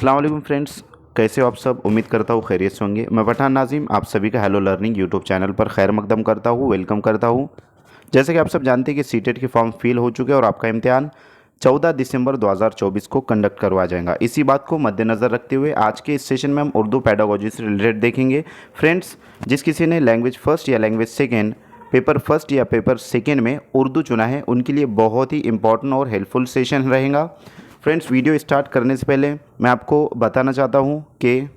अस्सलाम वालेकुम फ्रेंड्स, कैसे हो आप सब। उम्मीद करता हूँ खैरियत से होंगे। मैं पठान नाजिम आप सभी का हेलो लर्निंग यूट्यूब चैनल पर खैर मकदम करता हूँ, वेलकम करता हूँ। जैसे कि आप सब जानते हैं कि सीटेट के फॉर्म फिल हो चुके हैं और आपका इम्तिहान 14 दिसंबर 2024 को कंडक्ट करवाया जाएगा। इसी बात को मद्देनज़र रखते हुए आज के इस सेशन में हम उर्दू पैडागोजी से रिलेटेड देखेंगे। फ्रेंड्स, जिस किसी ने लैंग्वेज फर्स्ट या लैंग्वेज सेकेंड, पेपर फर्स्ट या पेपर सेकेंड में उर्दू चुना है, उनके लिए बहुत ही इंपॉर्टेंट और हेल्पफुल सेशन रहेगा। फ्रेंड्स, वीडियो स्टार्ट करने से पहले मैं आपको बताना चाहता हूँ कि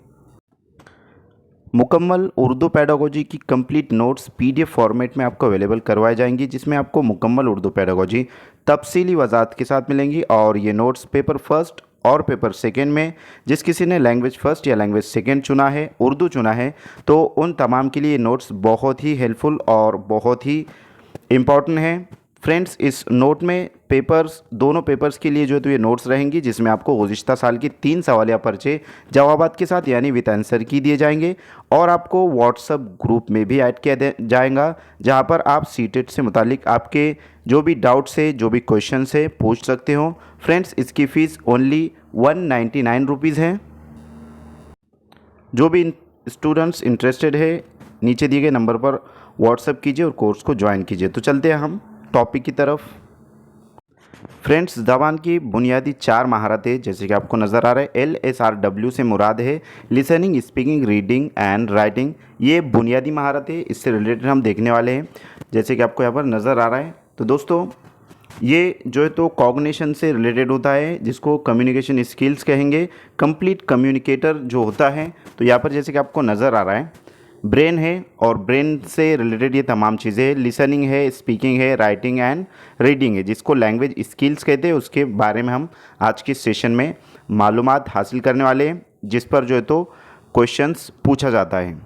मुकम्मल उर्दू पैडागोजी की कंप्लीट नोट्स पीडीएफ फॉर्मेट में आपको अवेलेबल करवाई जाएंगी, जिसमें आपको मुकम्मल उर्दू पैडागोजी तफसीली वजाहत के साथ मिलेंगी। और ये नोट्स पेपर फर्स्ट और पेपर सेकेंड में जिस किसी ने लैंग्वेज फ़र्स्ट या लैंग्वेज सेकेंड चुना है, उर्दू चुना है, तो उन तमाम के लिए नोट्स बहुत ही हेल्पफुल और बहुत ही इम्पॉर्टेंट है। फ्रेंड्स, इस नोट में पेपर्स, दोनों पेपर्स के लिए जो तो ये नोट्स रहेंगी, जिसमें आपको गुज़िश्ता साल की 3 सवालिया पर्चे जवाबात के साथ यानी विद आंसर की दिए जाएंगे। और आपको व्हाट्सएप ग्रुप में भी ऐड किया जाएगा, जहां पर आप सीटेट से मुतालिक आपके जो भी डाउट्स है, जो भी क्वेश्चन है, पूछ सकते हो। फ्रेंड्स, इसकी फ़ीस ओनली 199 रुपीज़ है। जो भी स्टूडेंट्स इंटरेस्टेड है, नीचे दिए गए नंबर पर व्हाट्सएप कीजिए और कोर्स को ज्वाइन कीजिए। तो चलते हैं हम टॉपिक की तरफ। फ्रेंड्स, ज़बान की बुनियादी 4 महारतें जैसे कि आपको नज़र आ रहा है, LSRW से मुराद है listening, speaking, reading and writing. ये बुनियादी महारत है, इससे रिलेटेड हम देखने वाले हैं, जैसे कि आपको यहाँ पर नज़र आ रहा है। तो दोस्तों, ये जो है तो कॉग्निशन से रिलेटेड होता है, जिसको कम्युनिकेशन स्किल्स कहेंगे। कंप्लीट कम्युनिकेटर जो होता है, तो यहाँ पर जैसे कि आपको नज़र आ रहा है, ब्रेन है और ब्रेन से रिलेटेड ये तमाम चीज़ें, लिसनिंग है, स्पीकिंग है, राइटिंग एंड रीडिंग है, जिसको लैंग्वेज स्किल्स कहते हैं। उसके बारे में हम आज के सेशन में मालूमात हासिल करने वाले हैं, जिस पर जो है तो क्वेश्चंस पूछा जाता है।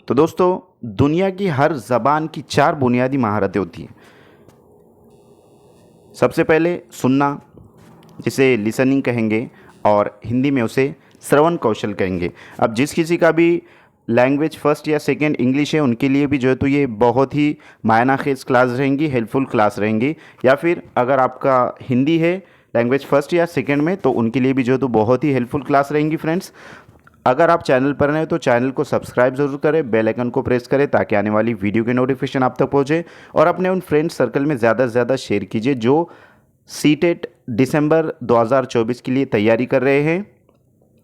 तो दोस्तों, दुनिया की हर ज़बान की 4 बुनियादी महारतें होती हैं। सबसे पहले सुनना, जिसे लिसनिंग कहेंगे, और हिंदी में उसे श्रवण कौशल कहेंगे। अब जिस किसी का भी लैंग्वेज फ़र्स्ट या सेकंड इंग्लिश है, उनके लिए भी जो है तो ये बहुत ही मायनाखेज़ क्लास रहेंगी, हेल्पफुल क्लास रहेंगी। या फिर अगर आपका हिंदी है लैंग्वेज फ़र्स्ट या सेकंड में, तो उनके लिए भी जो है तो बहुत ही हेल्पफुल क्लास रहेंगी। फ्रेंड्स, अगर आप चैनल पर नए हो तो चैनल को सब्सक्राइब ज़रूर करें, बेल आइकन को प्रेस करें, ताकि आने वाली वीडियो की नोटिफिकेशन आप तक पहुँचे। और अपने उन फ्रेंड्स सर्कल में ज़्यादा से ज़्यादा शेयर कीजिए जो सीटेट दिसंबर 2024 के लिए तैयारी कर रहे हैं,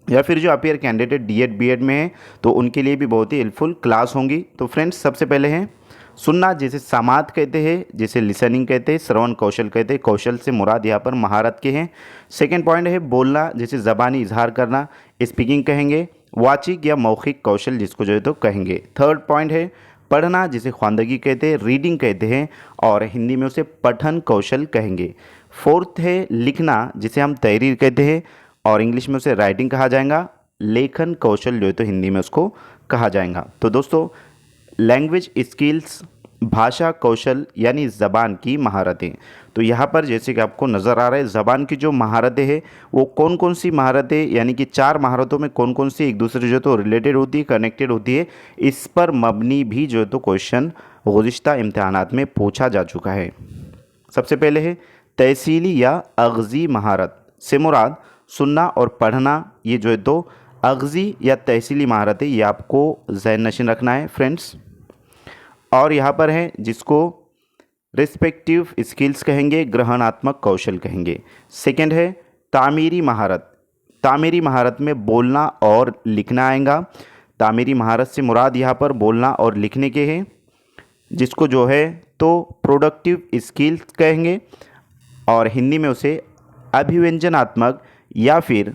या फिर जो अपियर कैंडिडेट डीएड बीएड में है, तो उनके लिए भी बहुत ही हेल्पफुल क्लास होंगी। तो फ्रेंड्स, सबसे पहले हैं सुनना, जिसे समात कहते हैं, जिसे लिसनिंग कहते हैं, श्रवण कौशल कहते हैं। कौशल से मुराद यहाँ पर महारत के हैं। सेकंड पॉइंट है बोलना, जिसे ज़बानी इजहार करना, स्पीकिंग कहेंगे। वाचिक या मौखिक कौशल, जिसको जो है तो कहेंगे। थर्ड पॉइंट है पढ़ना, जिसे ख्वानदगी कहते हैं, रीडिंग कहते हैं, और हिंदी में उसे पठन कौशल कहेंगे। फोर्थ है लिखना, जिसे हम तहरीर कहते हैं, और इंग्लिश में उसे राइटिंग कहा जाएगा। लेखन कौशल जो है तो हिंदी में उसको कहा जाएगा। तो दोस्तों, लैंग्वेज स्किल्स, भाषा कौशल यानी ज़बान की महारतें। तो यहाँ पर जैसे कि आपको नज़र आ रहा है, ज़बान की जो महारतें हैं वो कौन कौन सी महारतें, यानी कि 4 महारतों में कौन कौन सी एक दूसरे जो तो रिलेटेड होती है, कनेक्टेड होती है, इस पर मबनी भी जो है तो क्वेश्चन गुज़िश्ता इम्तिहानात में पूछा जा चुका है। सबसे पहले है तहसीली या अगज़ी महारत। से मुराद सुनना और पढ़ना, ये जो है तो अगज़ी या तहसीली महारत है, ये आपको ज़हन नशीन रखना है फ्रेंड्स। और यहाँ पर है जिसको रिस्पेक्टिव स्किल्स कहेंगे, ग्रहणात्मक कौशल कहेंगे। सेकंड है तामीरी महारत। तामीरी महारत में बोलना और लिखना आएगा। तामीरी महारत से मुराद यहाँ पर बोलना और लिखने के हैं, जिसको जो है तो प्रोडक्टिव स्किल्स कहेंगे, और हिंदी में उसे अभिव्यंजनात्मक या फिर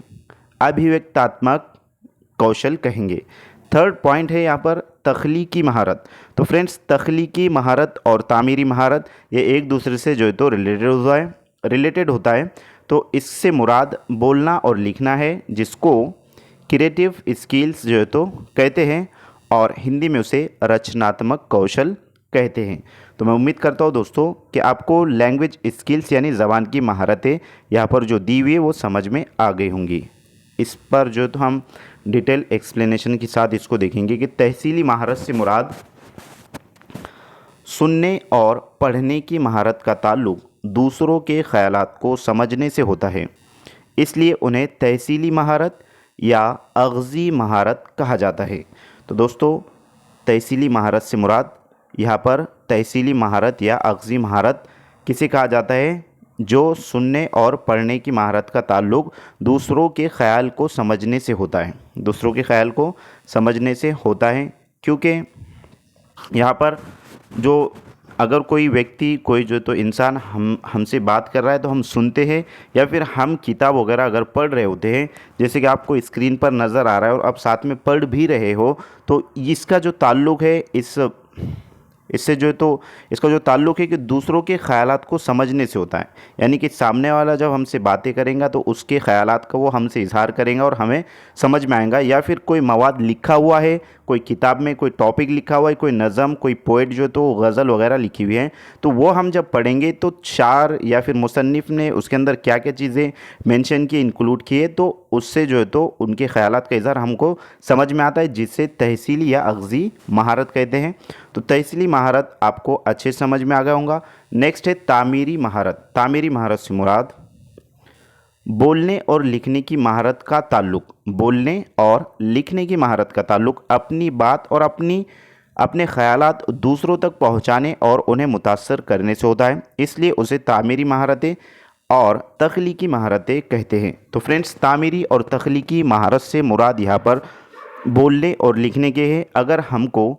अभिव्यक्तात्मक कौशल कहेंगे। थर्ड पॉइंट है यहाँ पर तख्लीकी महारत। तो फ्रेंड्स, तख्लीकी महारत और तामीरी महारत ये एक दूसरे से जो है तो रिलेटेड होता है। तो इससे मुराद बोलना और लिखना है, जिसको क्रिएटिव स्किल्स जो है तो कहते हैं, और हिंदी में उसे रचनात्मक कौशल कहते हैं। तो मैं उम्मीद करता हूँ दोस्तों कि आपको लैंग्वेज स्किल्स यानी ज़बान की महारतें यहाँ पर जो दी हुई है वो समझ में आ गई होंगी। इस पर जो तो हम डिटेल एक्सप्लेनेशन के साथ इसको देखेंगे कि तहसीली महारत से मुराद सुनने और पढ़ने की महारत का ताल्लुक़ दूसरों के ख़यालात को समझने से होता है, इसलिए उन्हें तहसीली महारत या अगज़ी महारत कहा जाता है। तो दोस्तों, तहसीली महारत से मुराद यहाँ पर तहसीली महारत या अगज़ी महारत किसे कहा जाता है? जो सुनने और पढ़ने की महारत का ताल्लुक़ दूसरों के ख़याल को समझने से होता है। दूसरों के ख़याल को समझने से होता है, क्योंकि यहाँ पर जो अगर कोई व्यक्ति, कोई जो तो इंसान हमसे बात कर रहा है तो हम सुनते हैं, या फिर हम किताब वगैरह अगर पढ़ रहे होते हैं, जैसे कि आपको स्क्रीन पर नज़र आ रहा है और आप साथ में पढ़ भी रहे हो, तो इसका जो ताल्लुक़ है इससे जो तो इसका जो ताल्लुक़ है कि दूसरों के ख़यालात को समझने से होता है। यानी कि सामने वाला जब हमसे बातें करेगा तो उसके ख़यालात का वो हमसे इज़हार करेगा और हमें समझ में आएगा। या फिर कोई मवाद लिखा हुआ है, कोई किताब में कोई टॉपिक लिखा हुआ है, कोई नज़म, कोई पोएट जो तो गज़ल वगैरह लिखी हुई है, तो वो हम जब पढ़ेंगे तो शार या फिर मुसन्निफ़ ने उसके अंदर क्या क्या चीज़ें मेंशन की, इंक्लूड किए, तो उससे जो है तो उनके ख़यालात का इज़हार हमको समझ में आता है, जिससे तहसीली या अगज़ी महारत कहते हैं। तो तहसीली महारत आपको अच्छे समझ में आ गया होगा। नेक्स्ट है तामीरी महारत। तामीरी महारत से मुराद बोलने और लिखने की महारत का ताल्लुक़, बोलने और लिखने की महारत का ताल्लुक़ अपनी बात और अपने ख़यालात दूसरों तक पहुंचाने और उन्हें मुतासर करने से होता है, इसलिए उसे तामीरी महारतें और तख्लीकी महारतें कहते हैं। तो फ्रेंड्स, तामीरी और तख्लीकी महारत से मुराद यहाँ पर बोलने और लिखने के हैं। अगर हमको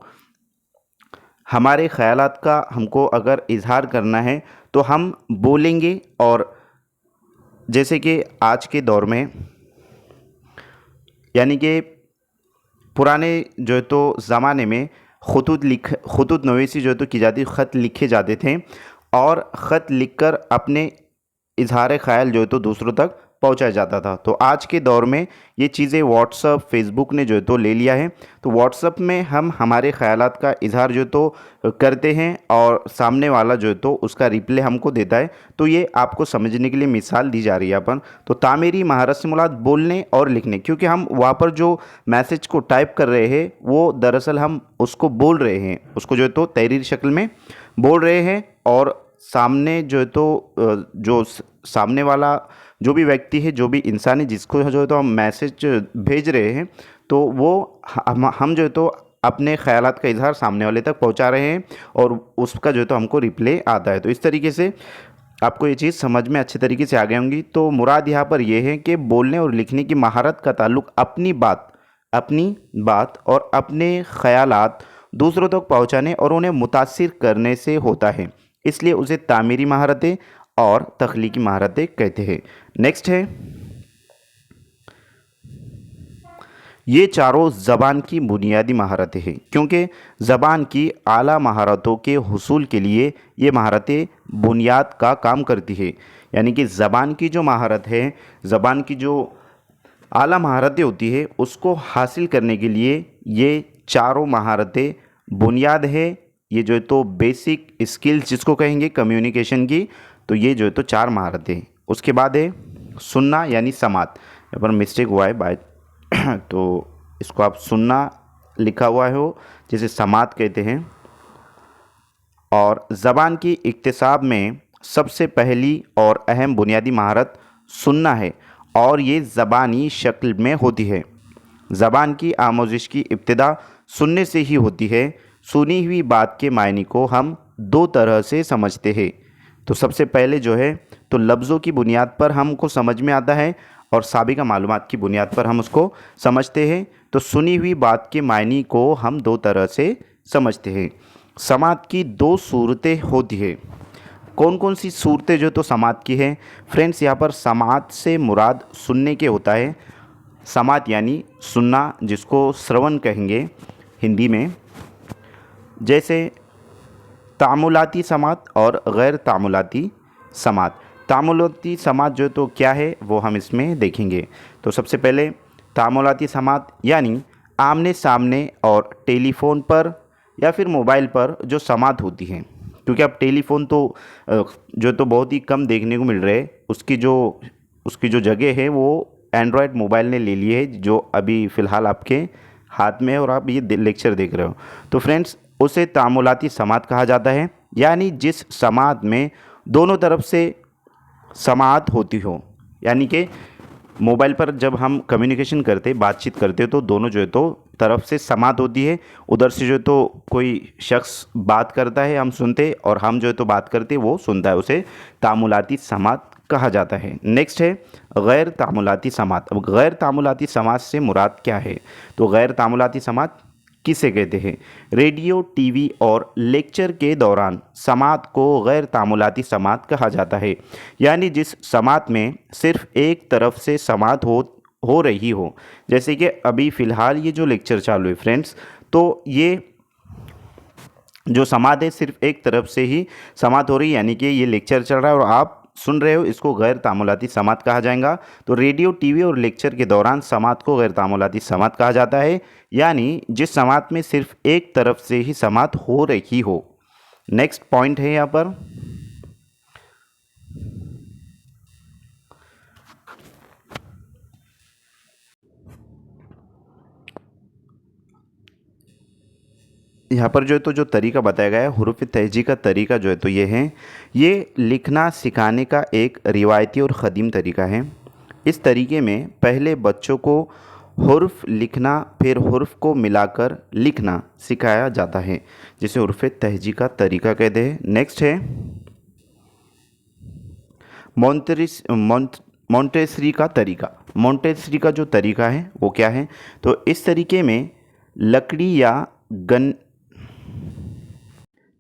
हमारे ख़यालात का हमको अगर इज़हार करना है तो हम बोलेंगे, और जैसे कि आज के दौर में, यानी कि पुराने जो है तो ज़माने में ख़ुतूत नवीसी जो है तो की जाती, ख़त लिखे जाते थे, और ख़त लिखकर अपने इज़हार ख़याल जो है तो दूसरों तक पहुंचाया जाता था। तो आज के दौर में ये चीज़ें व्हाट्सअप, फेसबुक ने जो है तो ले लिया है। तो व्हाट्सअप में हम हमारे ख़यालात का इज़हार जो है तो करते हैं और सामने वाला जो है तो उसका रिप्लाई हमको देता है। तो ये आपको समझने के लिए मिसाल दी जा रही है अपन। तो तामीरी महारत से मुराद बोलने और लिखने, क्योंकि हम वहाँ पर जो मैसेज को टाइप कर रहे हैं वो दरअसल हम उसको बोल रहे हैं, उसको जो है तो तहरीरी शक्ल में बोल रहे हैं, और सामने जो है तो जो सामने वाला जो भी व्यक्ति है, जो भी इंसान है, जिसको जो है तो हम मैसेज भेज रहे हैं, तो वो हम जो है तो अपने ख़यालात का इज़हार सामने वाले तक पहुंचा रहे हैं और उसका जो है तो हमको रिप्लाई आता है। तो इस तरीके से आपको ये चीज़ समझ में अच्छे तरीके से आ गई होंगी। तो मुराद यहाँ पर यह है कि बोलने और लिखने की महारत का ताल्लुक़ अपनी बात और अपने ख़यालात दूसरों तक पहुँचाने और उन्हें मुतासिर करने से होता है, इसलिए उसे तामीरी महारतें और तख्लीकी महारतें कहते हैं। नेक्स्ट है, ये चारों ज़बान की बुनियादी महारतें हैं, क्योंकि ज़बान की आला महारतों के हुसूल के लिए ये महारतें बुनियाद का काम करती है। यानी कि ज़बान की जो महारत है, ज़बान की जो आला महारतें होती है, उसको हासिल करने के लिए ये चारों महारतें बुनियाद है। ये जो है तो बेसिक स्किल्स जिसको कहेंगे कम्युनिकेशन की, तो ये जो है तो चार महारतें। उसके बाद है सुनना यानी समात। यहाँ पर मिस्टेक हुआ है बाय तो इसको आप सुनना लिखा हुआ हो, जिसे समात कहते हैं। और ज़बान की इक्तिसाब में सबसे पहली और अहम बुनियादी महारत सुनना है, और ये ज़बानी शक्ल में होती है। ज़बान की आमोजिश की इब्तिदा सुनने से ही होती है। सुनी हुई बात के मायने को हम दो तरह से समझते हैं। तो सबसे पहले जो है तो लफ्ज़ों की बुनियाद पर हमको समझ में आता है, और साबिक़ा मालूमात की बुनियाद पर हम उसको समझते हैं। तो सुनी हुई बात के मायने को हम दो तरह से समझते हैं। समात की दो सूरतें होती है। कौन कौन सी सूरतें जो तो समात की है? फ्रेंड्स, यहाँ पर समात से मुराद सुनने के होता है। समात यानी सुनना, जिसको श्रवण कहेंगे हिंदी में। जैसे तामुलाती समात और गैर तामुलाती समात। तामुलाती समात जो तो क्या है वो हम इसमें देखेंगे। तो सबसे पहले तामुलाती समात यानी आमने सामने और टेलीफ़ोन पर या फिर मोबाइल पर जो समात होती है, क्योंकि अब टेलीफ़ोन तो जो तो बहुत ही कम देखने को मिल रहे हैं। उसकी जो जगह है वो एंड्रॉयड मोबाइल ने ले ली है, जो अभी फ़िलहाल आपके हाथ में है और आप ये लेक्चर देख रहे हो। तो फ्रेंड्स, उसे तामुलाती समात कहा जाता है, यानी जिस समात में दोनों तरफ से समात होती हो। यानी कि मोबाइल पर जब हम कम्युनिकेशन करते बातचीत करते तो दोनों जो है तो तरफ से समात होती है। उधर से जो है तो कोई शख्स बात करता है, हम सुनते, और हम जो है तो बात करते वो सुनता है, उसे तामुलाती समात कहा जाता है। नेक्स्ट है गैर तामुलाती समात। अब गैर तामुलाती समात से मुराद क्या है? तो गैर तामुलाती समात किसे कहते हैं? रेडियो, टीवी और लेक्चर के दौरान समात को गैर तामुलाती समात कहा जाता है। यानी जिस समात में सिर्फ एक तरफ से समात हो रही हो। जैसे कि अभी फ़िलहाल ये जो लेक्चर चालू है फ्रेंड्स, तो ये जो समात है सिर्फ एक तरफ से ही समात हो रही है, यानी कि ये लेक्चर चल रहा है और आप सुन रहे हो, इसको गैर तामुलाती समात कहा जाएगा। तो रेडियो, टीवी और लेक्चर के दौरान समात को गैर तामुलाती समात कहा जाता है, यानी जिस समात में सिर्फ एक तरफ से ही समात हो रही हो। नेक्स्ट पॉइंट है यहाँ पर, यहाँ पर जो है तो जो तरीका बताया गया है हुरूफ तहजी का तरीका जो है तो ये है, ये लिखना सिखाने का एक रिवायती और क़दीम तरीका है। इस तरीके में पहले बच्चों को हुर्फ लिखना फिर हुर्फ को मिलाकर लिखना सिखाया जाता है, जिसे हुरूफ तहजी का तरीका कहते हैं। नेक्स्ट है मोंटेसरी का तरीका। मोंटेसरी का जो तरीका है वो क्या है? तो इस तरीके में लकड़ी या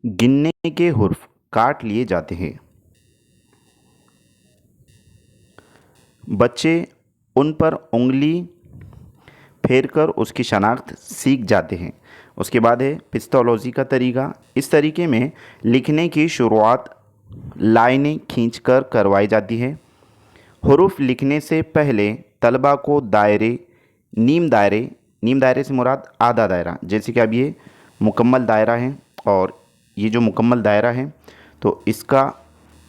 गिनने के हुर्फ काट लिए जाते हैं। बच्चे उन पर उंगली फेरकर उसकी शनाख्त सीख जाते हैं। उसके बाद है पिस्तोलॉजी का तरीका। इस तरीके में लिखने की शुरुआत लाइनें खींचकर करवाई जाती है। हुरूफ लिखने से पहले तलबा को नीम दायरे से मुराद आधा दायरा, जैसे कि अब ये मुकम्मल दायरा है और ये जो मुकम्मल दायरा है तो इसका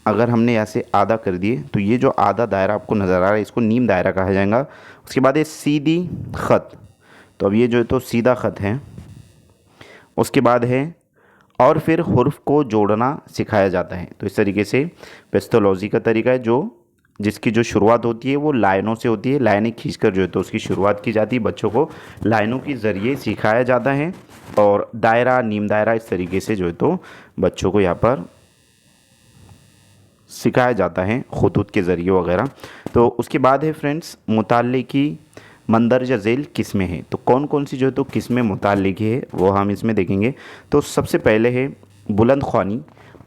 अगर हमने यहाँ से आधा कर दिए तो ये जो आधा दायरा आपको नज़र आ रहा है इसको नीम दायरा कहा जाएगा। उसके बाद है सीधी ख़त। तो अब ये जो है तो सीधा ख़त है। उसके बाद है और फिर हुर्फ को जोड़ना सिखाया जाता है। तो इस तरीके से पेस्थोलॉजी का तरीका है, जिसकी जो शुरुआत होती है वो लाइनों से होती है। लाइनें खींचकर जो है तो उसकी शुरुआत की जाती है। बच्चों को लाइनों के ज़रिए सिखाया जाता है और दायरा, नीम दायरा, इस तरीके से जो है तो बच्चों को यहाँ पर सिखाया जाता है खुतूत के ज़रिए वगैरह। तो उसके बाद है फ्रेंड्स मुताल्ले की मंदरजा झेल किस्में हैं। तो कौन कौन सी जो है तो किस्में मुताल्ले की है वो हम इसमें देखेंगे। तो सबसे पहले है बुलंद ख्वानी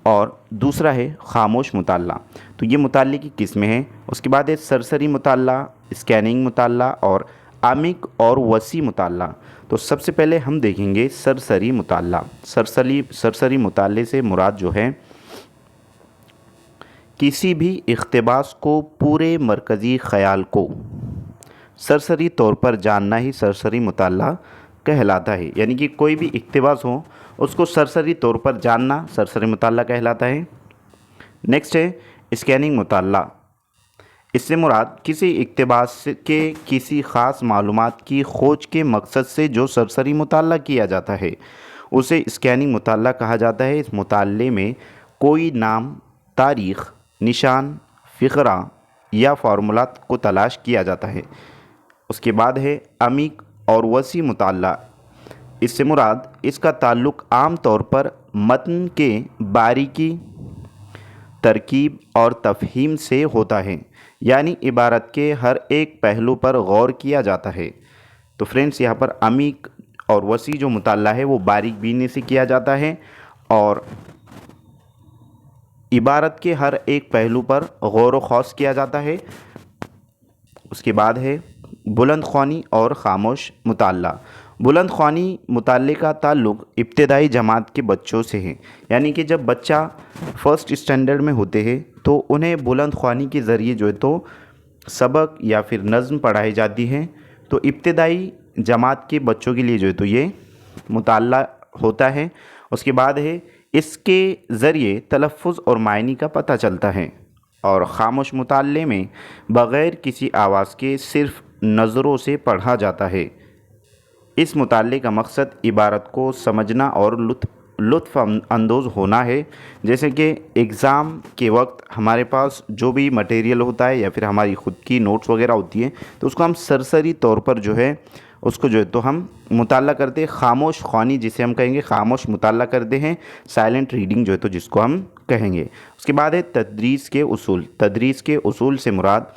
और दूसरा है खामोश मुताल्ला। तो ये मुताल्ले की किस्में हैं। उसके बाद है सरसरी मुताल्ला, स्कैनिंग मुताल्ला और आमिक और वसी मुताल्ला। तो सबसे पहले हम देखेंगे सरसरी मुताल्ला। सरसरी मुताल्ले से मुराद जो है किसी भी इक़्तिबास को पूरे मरकज़ी ख़याल को सरसरी तौर पर जानना ही सरसरी मुताल्ला कहलाता है। यानी कि कोई भी इक़्तिबास हो उसको सरसरी तौर पर जानना सरसरी मुताल्ला कहलाता है। नेक्स्ट है स्कैनिंग मुताल्ला। इससे मुराद किसी इक़्तिबास के किसी ख़ास मालूमात की खोज के मकसद से जो सरसरी मुताल्ला किया जाता है उसे स्कैनिंग मुताल्ला कहा जाता है। इस मुताल्ले में कोई नाम, तारीख़, निशान, फ़िक़रा या फार्मूलात को तलाश किया जाता है। उसके बाद है अमीक और वसी मुताल्ला। इससे मुराद इसका ताल्लुक़ आम तौर पर मतन के बारीकी, तरकीब और तफ़हीम से होता है, यानी इबारत के हर एक पहलू पर गौर किया जाता है। तो फ्रेंड्स यहाँ पर अमीक और वसी जो मुताल्ला है वो बारीक बीनी से किया जाता है और इबारत के हर एक पहलू पर गौर व खौस किया जाता है। उसके बाद है बुलंद ख्वानी और खामोश मुताल्ला। बुलंद ख्वानी मुताल्ले का ताल्लुक़ इब्तदाई जमात के बच्चों से है। यानी कि जब बच्चा फ़र्स्ट स्टैंडर्ड में होते हैं तो उन्हें बुलंद ख्वानी के ज़रिए जो है तो सबक या फिर नज़्म पढ़ाई जाती है। तो इब्तदाई जमात के बच्चों के लिए जो है तो ये मुताल्ला होता है। उसके बाद है इसके ज़रिए तलफ़्फ़ुज़ और मायनी का पता चलता है। और ख़ामोश मुताल्ले में बग़ैर किसी आवाज़ के सिर्फ़ नज़रों से पढ़ा जाता है। इस मुताल्ले का मकसद इबारत को समझना और लुत्फ़ लुत्फ़ अंदोज़ होना है। जैसे कि एग्ज़ाम के वक्त हमारे पास जो भी मटेरियल होता है या फिर हमारी ख़ुद की नोट्स वगैरह होती हैं, तो उसको हम सरसरी तौर पर जो है उसको जो है तो हम मुताला करते हैं, खामोश ख़्वानी जिसे हम कहेंगे, खामोश मुताला करते हैं, साइलेंट रीडिंग जो है तो जिसको हम कहेंगे। उसके बाद है तदरीस के उसूल। तदरीस के उसूल से मुराद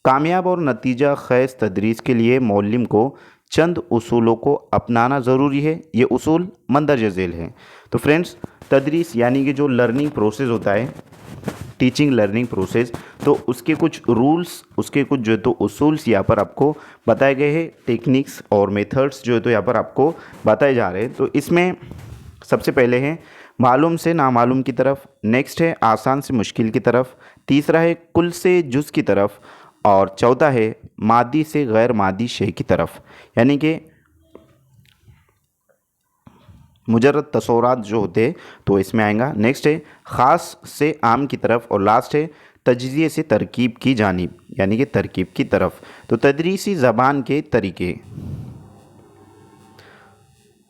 कामयाब और नतीजा ख़ैज़ तदरीस के लिए मौल्लिम को चंद उसूलों को अपनाना ज़रूरी है। ये उसूल मंदरज झेल हैं। तो फ्रेंड्स, तदरीस यानी कि जो लर्निंग प्रोसेस होता है, टीचिंग लर्निंग प्रोसेस, तो उसके कुछ रूल्स, उसके कुछ जो है तो उसूल्स यहाँ पर आपको बताए गए हैं। टेक्निक्स और मेथड्स जो है तो यहाँ पर आपको बताए जा रहे हैं। तो इसमें सबसे पहले है मालूम से नामालूम की तरफ, नेक्स्ट है आसान से मुश्किल की तरफ, तीसरा है कुल से जुज़ की तरफ, और चौथा है मादी से गैर मादी शे की तरफ, यानी कि मुजर्रद तसव्वुरात जो होते हैं तो इसमें आएगा। नेक्स्ट है ख़ास से आम की तरफ, और लास्ट है तज्ज़िये से तरकीब की जानिब, यानी कि तरकीब की तरफ। तो तदरीसी ज़बान के तरीके,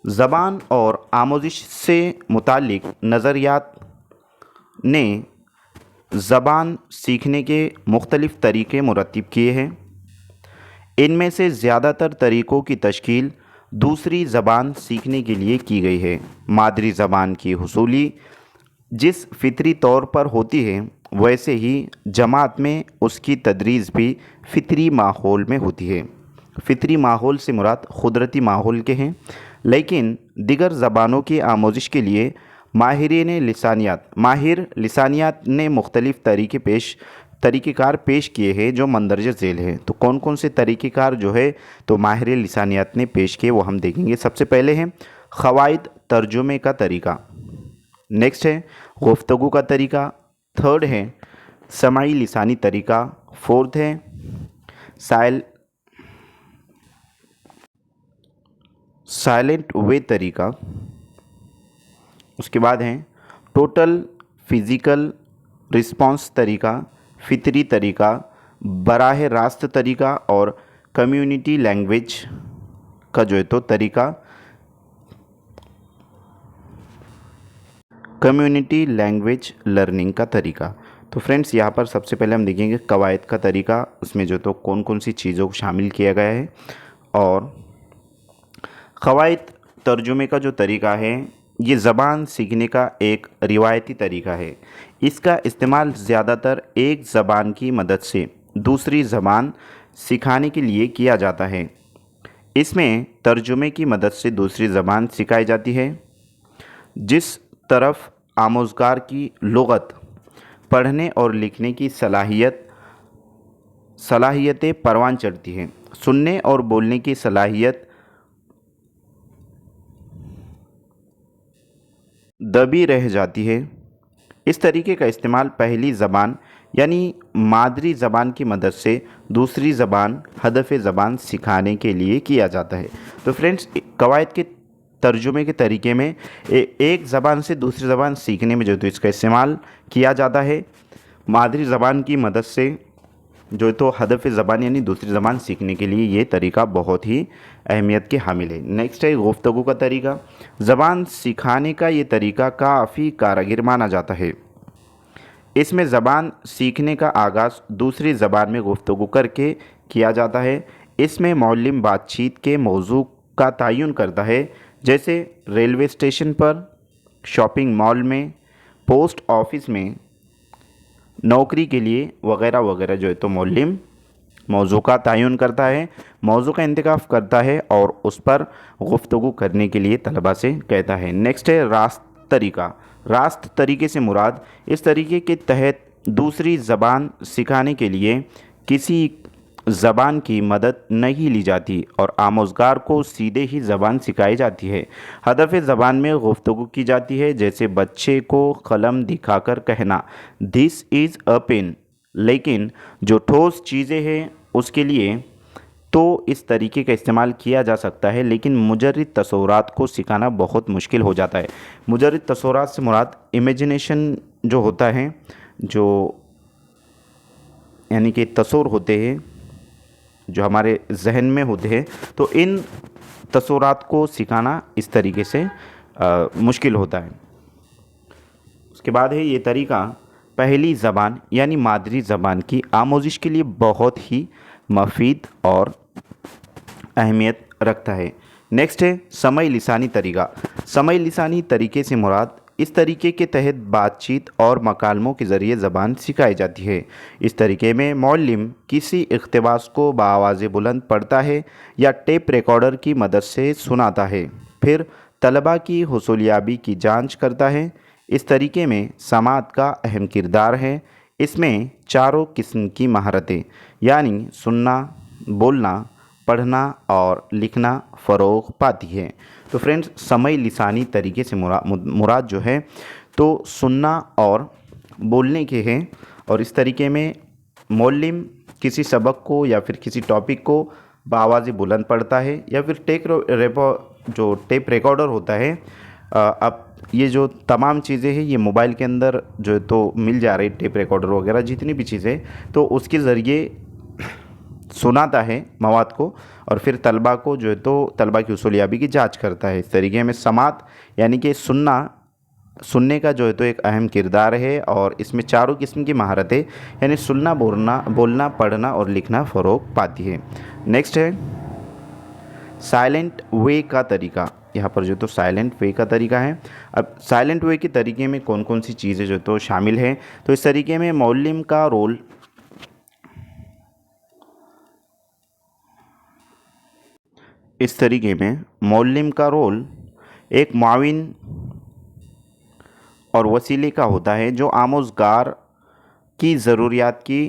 ज़बान और आमोज़िश से मुताल्लिक़ नज़रियात ने ज़बान सीखने के मुख्तलिफ़ तरीक़े मुरतब किए हैं। इनमें से ज़्यादातर तरीक़ों की तश्कील दूसरी ज़बान सीखने के लिए की गई है। मादरी ज़बान की हुसूली जिस फितरी तौर पर होती है, वैसे ही जमात में उसकी तदरीस भी फितरी माहौल में होती है। फितरी माहौल से मुराद क़ुदरती माहौल के हैं, लेकिन दिगर ज़बानों की आमोज़िश के लिए माहिर लिसानियात ने मुख्तलिफ़ तरीक़ेकार पेश किए हैं जो मंदरज झेल हैं। तो कौन कौन से तरीक़ेकार जो है तो माहिर लिसानियात ने पेश किए वो हम देखेंगे। सबसे पहले है क़वाइद तर्जुमे का तरीक़ा, नेक्स्ट है गुफ्तगू का तरीक़ा, थर्ड है समाई लिसानी तरीक़ा, फोर्थ है साइलेंट वे तरीक़ा, उसके बाद है टोटल फ़िज़िकल रिस्पॉन्स तरीक़ा, फितरी तरीक़ा, बराह रास्त तरीक़ा, और कम्युनिटी लैंग्वेज का जो है तो तरीक़ा, कम्युनिटी लैंग्वेज लर्निंग का तरीक़ा। तो फ्रेंड्स, यहाँ पर सबसे पहले हम देखेंगे कवायद का तरीक़ा, उसमें जो तो कौन कौन सी चीज़ों को शामिल किया गया है। और क़वाइद तर्जुमे का जो तरीक़ा है, ये ज़बान सीखने का एक रिवायती तरीक़ा है। इसका इस्तेमाल ज़्यादातर एक ज़बान की मदद से दूसरी ज़बान सिखाने के लिए किया जाता है। इसमें तर्जुमे की मदद से दूसरी ज़बान सिखाई जाती है, जिस तरफ आमोज़गार की लुग़त, पढ़ने और लिखने की सलाहियतें परवान चढ़ती हैं, सुनने और बोलने की सलाहियत दबी रह जाती है। इस तरीके का इस्तेमाल पहली ज़बान यानी मादरी ज़बान की मदद से दूसरी ज़बान हदफ़ ज़बान सिखाने के लिए किया जाता है। तो फ्रेंड्स, कवायद के तर्जुमे के तरीके में एक ज़बान से दूसरी ज़बान सीखने में जो तो इसका इस्तेमाल किया जाता है मादरी ज़बान की मदद से जो तो हदफ़ ज़बान यानी दूसरी ज़बान सीखने के लिए ये तरीका बहुत ही अहमियत के हामिल है। नेक्स्ट है गुफ्तगू का तरीका। ज़बान सिखाने का ये तरीका काफ़ी कारगर माना जाता है। इसमें ज़बान सीखने का आगाज़ दूसरी ज़बान में गुफ्तगू करके किया जाता है। इसमें मौल्लिम बातचीत के मौजू का तयन करता है, जैसे रेलवे स्टेशन पर, शॉपिंग मॉल में, पोस्ट ऑफिस में, नौकरी के लिए वगैरह वगैरह जो है तो मौल्लिम मौजू का तयन करता है, मौजू का इंतखाब करता है और उस पर गुफ्तगू करने के लिए तलबा से कहता है। नेक्स्ट है रास्त तरीका। रास्त तरीके से मुराद इस तरीके के तहत दूसरी ज़बान सिखाने के लिए किसी ज़बान की मदद नहीं ली जाती और आमोज़गार को सीधे ही ज़बान सिखाई जाती है। हदफ़ ज़बान में गुफ्तगू की जाती है, जैसे बच्चे को कलम दिखाकर कहना दिस इज़ अ पेन, लेकिन जो ठोस चीज़ें हैं उसके लिए तो इस तरीके का इस्तेमाल किया जा सकता है, लेकिन मुजर्रिद तसव्वुरात को सिखाना बहुत मुश्किल हो जाता है। मुजर्रिद तसव्वुरात से मुराद इमेजिनेशन जो होता है, जो यानी कि तस्वुर होते हैं जो हमारे जहन में होते हैं, तो इन तस्वुरात को सिखाना इस तरीके से मुश्किल होता है। उसके बाद है ये तरीका पहली ज़बान यानी मादरी ज़बान की आमोजिश के लिए बहुत ही मुफीद और अहमियत रखता है। नेक्स्ट है समय लिसानी तरीका। समय लिसानी तरीके से मुराद इस तरीके के तहत बातचीत और मकालमों के ज़रिए ज़बान सिखाई जाती है। इस तरीके में मौल्लिम किसी इक़्तिबास को बआवाज़ बुलंद पढ़ता है या टेप रिकॉर्डर की मदद से सुनाता है, फिर तलबा की हुसूलियाबी की जांच करता है। इस तरीके में समात का अहम किरदार है। इसमें चारों किस्म की महारतें यानी सुनना, बोलना, पढ़ना और लिखना फ़रोग़ पाती है। तो फ्रेंड्स, समय लिसानी तरीके से मुराद जो है तो सुनना और बोलने के हैं। और इस तरीके में मौल्लिम किसी सबक को या फिर किसी टॉपिक को बआवाज़ बुलंद पढ़ता है या फिर जो टेप रिकॉर्डर होता है, अब ये जो तमाम चीज़ें हैं ये मोबाइल के अंदर जो है तो मिल जा रही, टेप रिकॉर्डर वगैरह जितनी भी चीज़ें, तो उसके ज़रिए सुनाता है मवाद को और फिर तलबा को जो है तो तलबा की हुसूलियाबी की जांच करता है। इस तरीके में समात यानी कि सुनने का जो है तो एक अहम किरदार है और इसमें चारों किस्म की महारतें यानी सुनना, बोलना, पढ़ना और लिखना फ़रोग़ पाती है। नेक्स्ट है साइलेंट वे का तरीका। यहाँ पर जो तो साइलेंट वे का तरीका है। अब साइलेंट वे के तरीके में कौन कौन सी चीज़ें जो तो शामिल हैं, तो इस तरीके में मौल्लिम का रोल एक मुआविन और वसीले का होता है जो आमोज़गार की ज़रूरियात की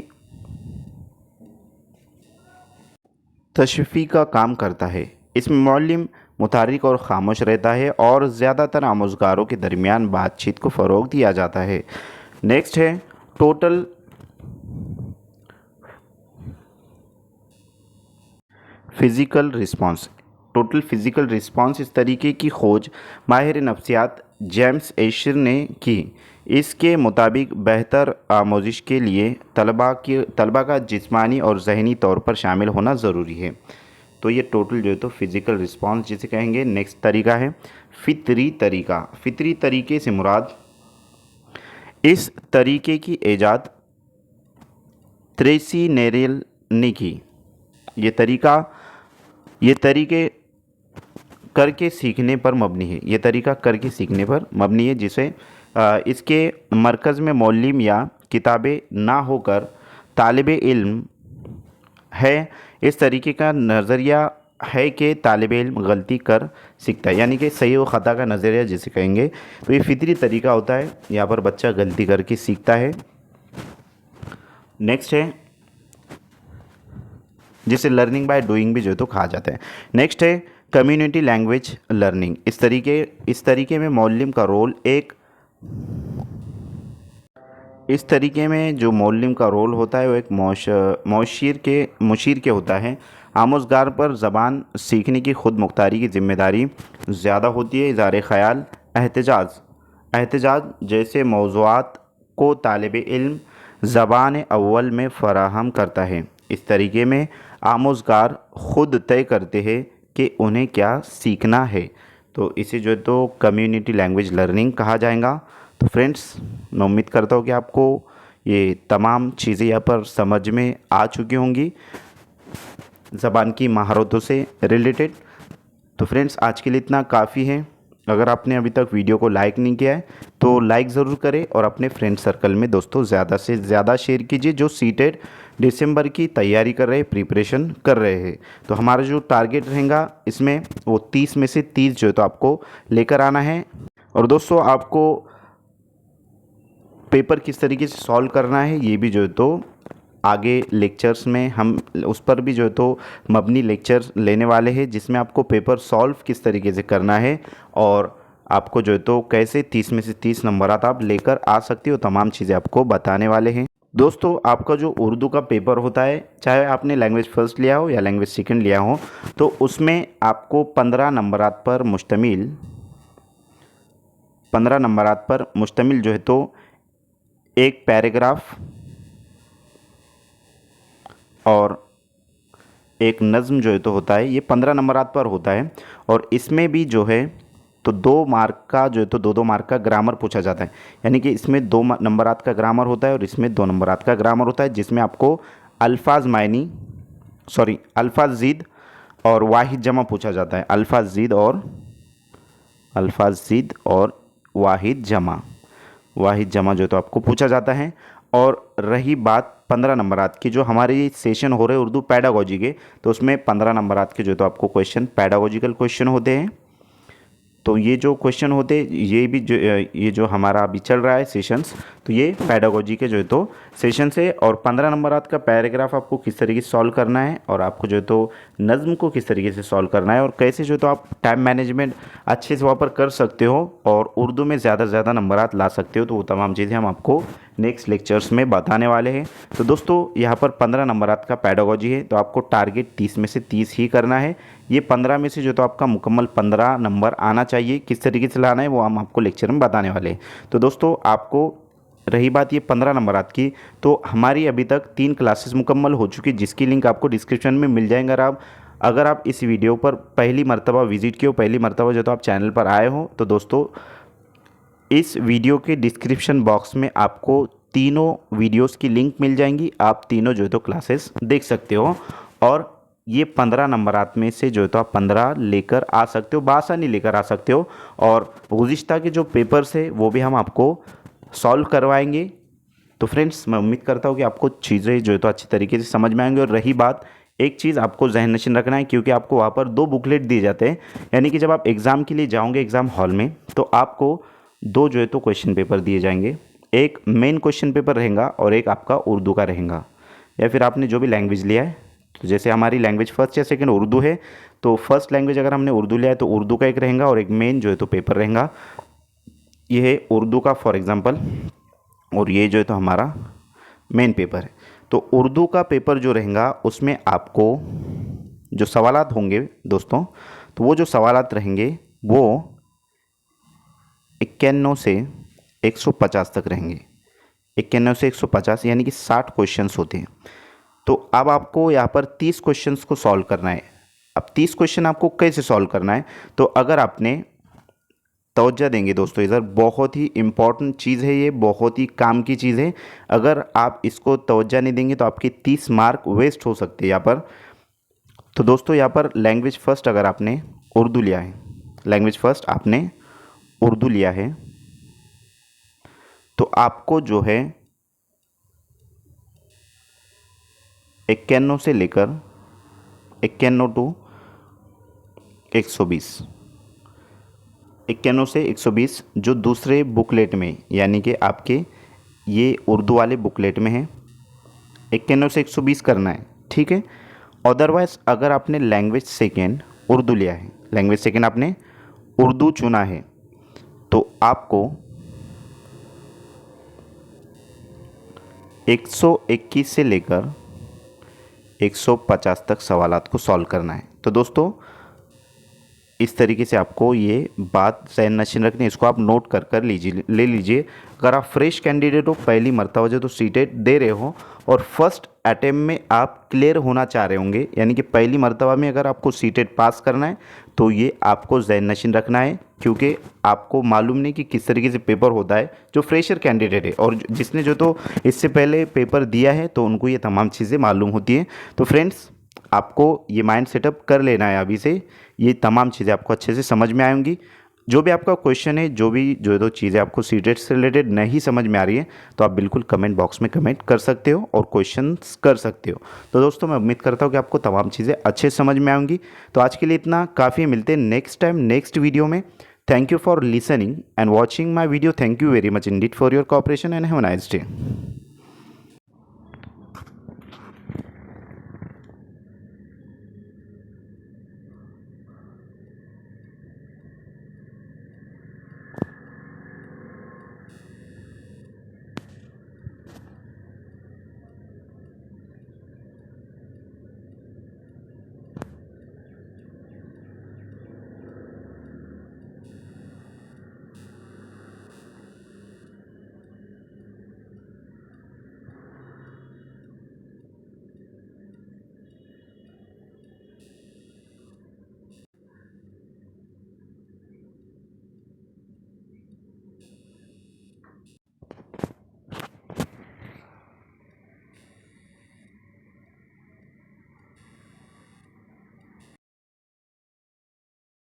तशफ़ी का काम करता है। इसमें मौल्लिम मुतारिक और ख़ामोश रहता है और ज़्यादातर आमोज़गारों के दरमियान बातचीत को फ़रोग़ दिया जाता है। नेक्स्ट है टोटल फ़िज़िकल रिस्पॉन्स। इस तरीके की खोज माहिर नफ्सियात जेम्स एशर ने की। इसके मुताबिक बेहतर आमोजिश के लिए तलबा का जिस्मानी और ज़हनी तौर पर शामिल होना ज़रूरी है। तो ये टोटल जो है तो फ़िज़िकल रिस्पॉन्स जिसे कहेंगे। नेक्स्ट तरीका है फ़ितरी तरीका। फ़ितरी तरीके से मुराद इस तरीके की ईजाद ट्रेसी नेरेल ने की। ये तरीके करके सीखने पर मबनी है जिसे इसके मरकज़ में मौल्लिम या किताबें ना होकर तालिब इल्म है। इस तरीके का नज़रिया है कि तालिब इल्म गलती कर सीखता है, यानी कि सही व ख़ता का नज़रिया जिसे कहेंगे। तो ये फ़ितरी तरीका होता है, यहाँ पर बच्चा गलती करके सीखता है। नेक्स्ट है जिसे लर्निंग बाय डूइंग भी जो है तो कहा जाता है। नेक्स्ट है कम्युनिटी लैंग्वेज लर्निंग। इस तरीके में मौल्लिम का रोल जो मौल्लिम का रोल होता है वो एक मुशीर के होता है। आमोज़गार पर ज़बान सीखने की खुद मुख्तारी की ज़िम्मेदारी ज़्यादा होती है। इज़हार ख़याल, एहतजाज जैसे मौज़ूआत को तालिब इल्म ज़बान अव्वल में फ़राहम करता है। इस तरीके में आमोज़गार ख़ुद तय करते हैं कि उन्हें क्या सीखना है। तो इसे जो है तो कम्युनिटी लैंग्वेज लर्निंग कहा जाएगा। तो फ्रेंड्स, मैं उम्मीद करता हूँ कि आपको ये तमाम चीज़ें यहाँ पर समझ में आ चुकी होंगी ज़बान की महारतों से रिलेटेड। तो फ्रेंड्स, आज के लिए इतना काफ़ी है। अगर आपने अभी तक वीडियो को लाइक नहीं किया है तो लाइक ज़रूर करें और अपने फ्रेंड सर्कल में दोस्तों ज़्यादा से ज़्यादा शेयर कीजिए जो सीटेड दिसंबर की तैयारी कर रहे हैं, प्रिपरेशन कर रहे हैं। तो हमारा जो टारगेट रहेगा इसमें वो 30 में से 30 जो है तो आपको लेकर आना है। और दोस्तों, आपको पेपर किस तरीके से सॉल्व करना है ये भी जो है तो आगे लेक्चर्स में हम उस पर भी जो है तो मबनी लेक्चर्स लेने वाले हैं, जिसमें आपको पेपर सॉल्व किस तरीके से करना है और आपको जो है तो कैसे 30 में से 30 नंबरात आप लेकर आ सकते हो, तमाम चीज़ें आपको बताने वाले हैं। दोस्तों, आपका जो उर्दू का पेपर होता है, चाहे आपने लैंग्वेज फ़र्स्ट लिया हो या लैंग्वेज सेकंड लिया हो, तो उसमें आपको 15 नंबरात पर मुश्तमिल जो है तो एक पैराग्राफ और एक नज़्म जो है तो होता है। ये 15 नंबरात पर होता है और इसमें भी जो है तो 2 मार्क का जो है तो 2-2 मार्क का ग्रामर पूछा जाता है, यानी कि इसमें 2 नंबरात का ग्रामर होता है और इसमें 2 नंबरात का ग्रामर होता है, जिसमें आपको अल्फाज़ और वाहिद जमा पूछा जाता है। अल्फाज़ और वाहिद जमा जो है तो आपको पूछा जाता है। और रही बात 15 नंबरात की, जो हमारे सेशन हो रहे हैं उर्दू पैडागोजी के, तो उसमें 15 नंबरात के जो है तो आपको क्वेश्चन पैडागोजिकल क्वेश्चन होते हैं। तो ये जो क्वेश्चन होते ये जो हमारा अभी चल रहा है सेशंस, तो ये पैडागोजी के जो है तो सेशंस है। और 15 नंबरात का पैराग्राफ आपको किस तरीके से सॉल्व करना है और आपको जो है तो नज़्म को किस तरीके से सॉल्व करना है और कैसे जो है तो आप टाइम मैनेजमेंट अच्छे से वहाँ पर कर सकते हो और उर्दू में ज़्यादा से ज़्यादा नंबरात ला सकते हो, तो वो तमाम चीज़ें हम आपको नेक्स्ट लेक्चर्स में बताने वाले हैं। तो दोस्तों यहाँ पर 15 नंबरात का पैडागोजी है, तो आपको टारगेट 30 में से 30 ही करना है। ये 15 में से जो तो आपका मुकम्मल 15 नंबर आना चाहिए। किस तरीके से लाना है वो हम आपको लेक्चर में बताने वाले हैं। तो दोस्तों आपको रही बात ये 15 नंबरात की, तो हमारी अभी तक 3 क्लासेस मुकम्मल हो चुकी, जिसकी लिंक आपको डिस्क्रिप्शन में मिल जाएंगे। अगर आप इस वीडियो पर पहली मर्तबा विज़िट किए हो, पहली मर्तबा जो तो आप चैनल पर आए हो, तो दोस्तों इस वीडियो के डिस्क्रिप्शन बॉक्स में आपको तीनों वीडियोस की लिंक मिल जाएंगी। आप तीनों जो है तो क्लासेस देख सकते हो और ये 15 नंबरात में से जो है तो आप 15 लेकर आ सकते हो, बासानी लेकर आ सकते हो। और गुज़िश्ता के जो पेपर्स है वो भी हम आपको सॉल्व करवाएंगे। तो फ्रेंड्स मैं उम्मीद करता हूँ कि आपको चीज़ें जो है तो अच्छी तरीके से समझ में आएंगी। और रही बात, एक चीज़ आपको जहन नशीन रखना है, क्योंकि आपको वहाँ पर 2 बुकलेट दिए जाते हैं, यानी कि जब आप एग्ज़ाम के लिए जाओगे एग्ज़ाम हॉल में, तो आपको 2 जो है तो क्वेश्चन पेपर दिए जाएंगे। एक मेन क्वेश्चन पेपर रहेगा और एक आपका उर्दू का रहेगा, या फिर आपने जो भी लैंग्वेज लिया है। तो जैसे हमारी लैंग्वेज फर्स्ट या सेकंड उर्दू है, तो फर्स्ट लैंग्वेज अगर हमने उर्दू लिया है तो उर्दू का एक रहेगा और एक मेन जो है तो पेपर रहेगा। ये है उर्दू का फॉर एग्ज़ाम्पल, और ये जो है तो हमारा मेन पेपर है। तो उर्दू का पेपर जो रहेगा उसमें आपको जो सवालात होंगे दोस्तों, तो वो जो सवालात रहेंगे वो 91 से 150 तक रहेंगे। 91 से 150 यानी कि 60 क्वेश्चंस होते हैं। तो अब आपको यहाँ पर 30 क्वेश्चंस को सॉल्व करना है। अब 30 क्वेश्चन आपको कैसे सॉल्व करना है, तो अगर आपने तवज्जो देंगे दोस्तों, इधर बहुत ही इम्पॉर्टेंट चीज़ है, ये बहुत ही काम की चीज़ है। अगर आप इसको तवज्जो नहीं देंगे तो आपके 30 मार्क वेस्ट हो सकते हैं यहाँ पर। तो दोस्तों यहाँ पर लैंग्वेज फ़र्स्ट अगर आपने उर्दू लिया है, लैंग्वेज फ़र्स्ट आपने उर्दू लिया है, तो आपको जो है 91 से लेकर 91 टू 120, 91 से 120 जो दूसरे बुकलेट में, यानी कि आपके ये उर्दू वाले बुकलेट में है, 91 से 120 करना है, ठीक है। अदरवाइज़ अगर आपने लैंग्वेज सेकेंड उर्दू लिया है, लैंग्वेज सेकेंड आपने उर्दू चुना है, तो आपको 121 से लेकर 150 तक सवालात को सॉल्व करना है। तो दोस्तों इस तरीके से आपको ये बात जहन नशीन रखनी है, इसको आप नोट कर ले लीजिए। अगर आप फ्रेश कैंडिडेट हो, पहली मर्तबा जो तो सीटेट दे रहे हो और फर्स्ट अटैम्प्ट में आप क्लियर होना चाह रहे होंगे, यानी कि पहली मर्तबा में अगर आपको सीटेट पास करना है, तो ये आपको जहन नशीन रखना है, क्योंकि आपको मालूम नहीं कि किस तरीके से पेपर होता है। जो फ्रेशर कैंडिडेट है और जिसने जो तो इससे पहले पेपर दिया है, तो उनको ये तमाम चीज़ें मालूम होती हैं। तो फ्रेंड्स आपको ये माइंड सेटअप कर लेना है अभी से, ये तमाम चीज़ें आपको अच्छे से समझ में आएंगी। जो भी आपका क्वेश्चन है, जो भी जो दो चीज़ें आपको सीटेट से रिलेटेड नहीं समझ में आ रही है, तो आप बिल्कुल कमेंट बॉक्स में कमेंट कर सकते हो और क्वेश्चंस कर सकते हो। तो दोस्तों मैं उम्मीद करता हूँ कि आपको तमाम चीज़ें अच्छे समझ में आएंगी। तो आज के लिए इतना काफ़ी, मिलते हैं नेक्स्ट टाइम नेक्स्ट वीडियो में। Thank you for listening and watching my video. Thank you very much Indeed for your cooperation and have a nice day.